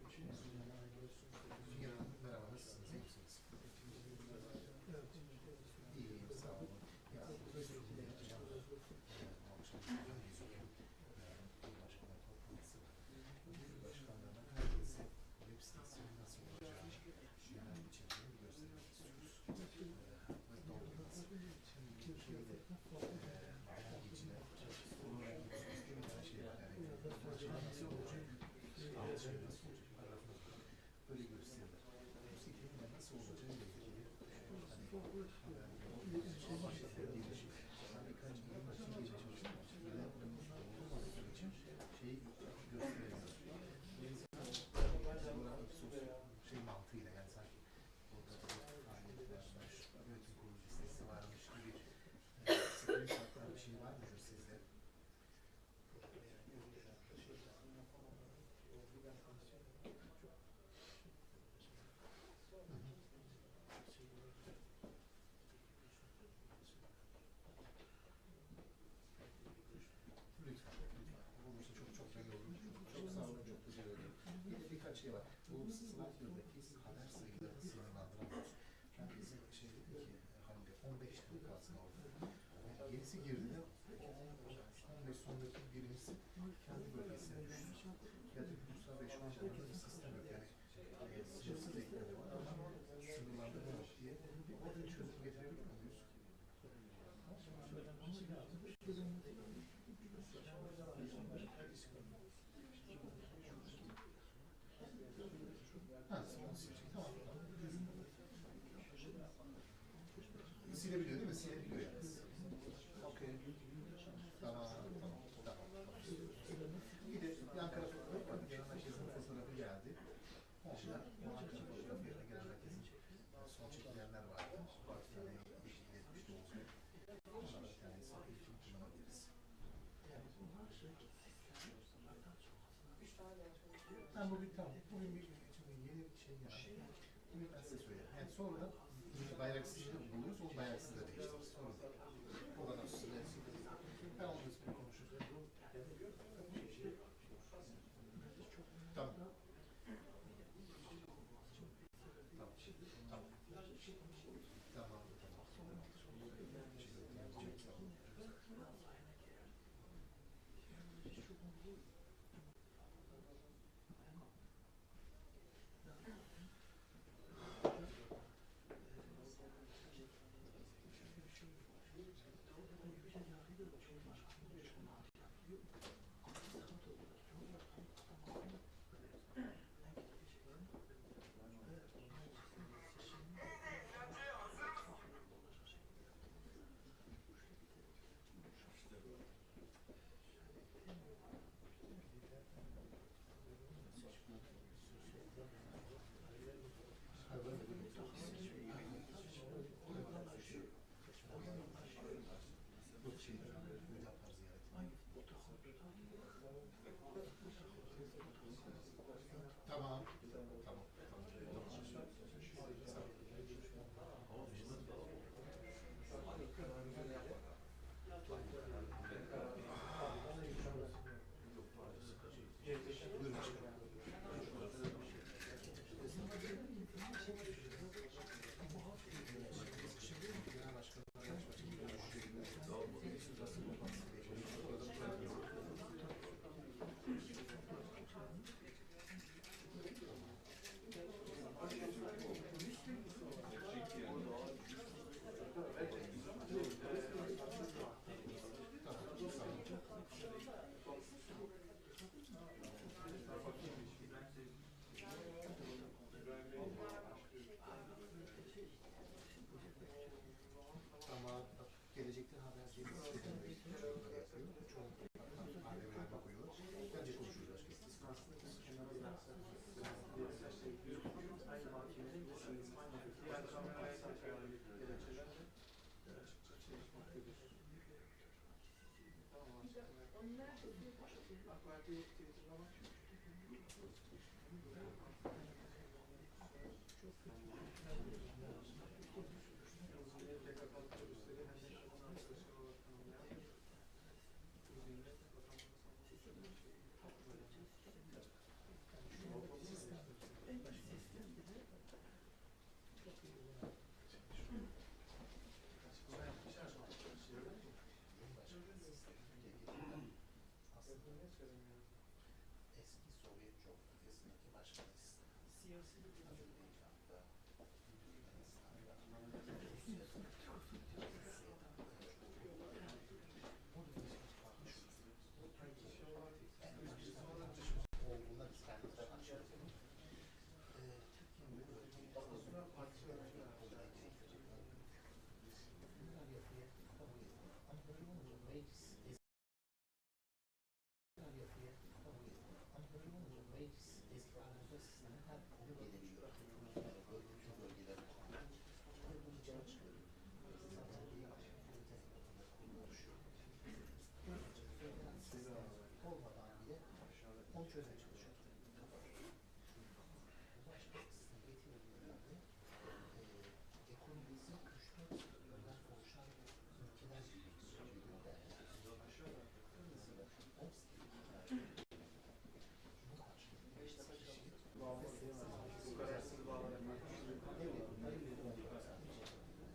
Figen Hanım, merhaba, nasılsınız? İyi misiniz? İyiyim, sağ olun. Ya, bir sunum yapacağım. Akşam gözüküyor. Başkanlar toplantısı. Başkanlarına herkese web sitesinin nasıl olacağını, genel içeriğini göstermek istiyoruz. Ve doldurması. Şimdi şeyde, bayan geçine, bir şey var. Yani, nasıl olacak? Nasıl olacak? Böyle gösterirler. Bu sitenin nasıl olacağı ile ilgili gelişim. Birkaç yılın için gelişmiş. Olmadığı için şeyi gösteremiyoruz. Şey mantığıyla yani sanki orada bir faaliyet varmış, yönetim kurulu listesi varmış gibi screenshotlar bir şey var mıdır sizde? Lütfen, lütfen. Olursa çok memnun olurum. Çok sağ olun, çok teşekkür ederim. Bir de birkaç şey var. Bu Slider'daki haber sayılarını sınırlandıramıyoruz. Ben bizim şey dedim ki, hani 15 tane kalsın orada. Yenisi girdi de 15 sondaki birincisi kendi bölgesine düştü. Ya da Hüsnü Bey şu an bir sistem yok. Yani sınırsız ekleri var ama sınırlandırma yok diye. Orada çözüm getirebilir miyiz? Ha, silecek. Tamam. Silebiliyor değil mi? Silebiliyor yani. Okey. Tamam. Bir de Ankara fotoğrafı var. Genel merkezin fotoğrafı geldi. Onlar Ankara fotoğrafı yerine genel merkezin son çekilenler vardı. Partiyane etmişti olsun. Onlara bir tanesi ilkin kullanabiliriz. Ha, bugün tamam. Bugün bir yeni bir şey yani. Bugün ben size söyleyeyim. Yani sonra bayraksızlığı buluruz, o bayraksızlığı da değiştiririz. Sonra o da nasıl ben onunla bir konuşuruz. Tamam. Tamam. Ama gelecekten habercilik şunları yapıyor. Çoğunlukla AVM'ler bakıyor. Bence konuşuruz başka. Aynı mahkemenin diğer kameraya gerekçelerle açıkça çalışmaktadır. AK Parti Twitter'lama. Ziyaretle kapalı otobüsleri hem de kapalı arkadaşlar olarak tanımlayan ziyaretle vatandaşlar açarım yani. Eski Sovyet coğrafyasındaki başkanıyız. Siyasi bir durum. Azerbaycan'da, Türkmenistan'da, Rusya'da, burada hiç kalmış olduğunda biz kendimizden açıyoruz. Türkiye'nin bu bölgede bunlar yapıya kabul ediyor. Ama böyle olunca meclis yapıya kabul ediyor. Ama böyle olunca meclis eski Anadolu sistemi her konu gelebiliyor. Yani böyle bütün bölgeler ve bunu içine çıkarıyor. Zaten bir kurulu oluşuyor. Böylece federal sistem olmadan bile onu çözecek.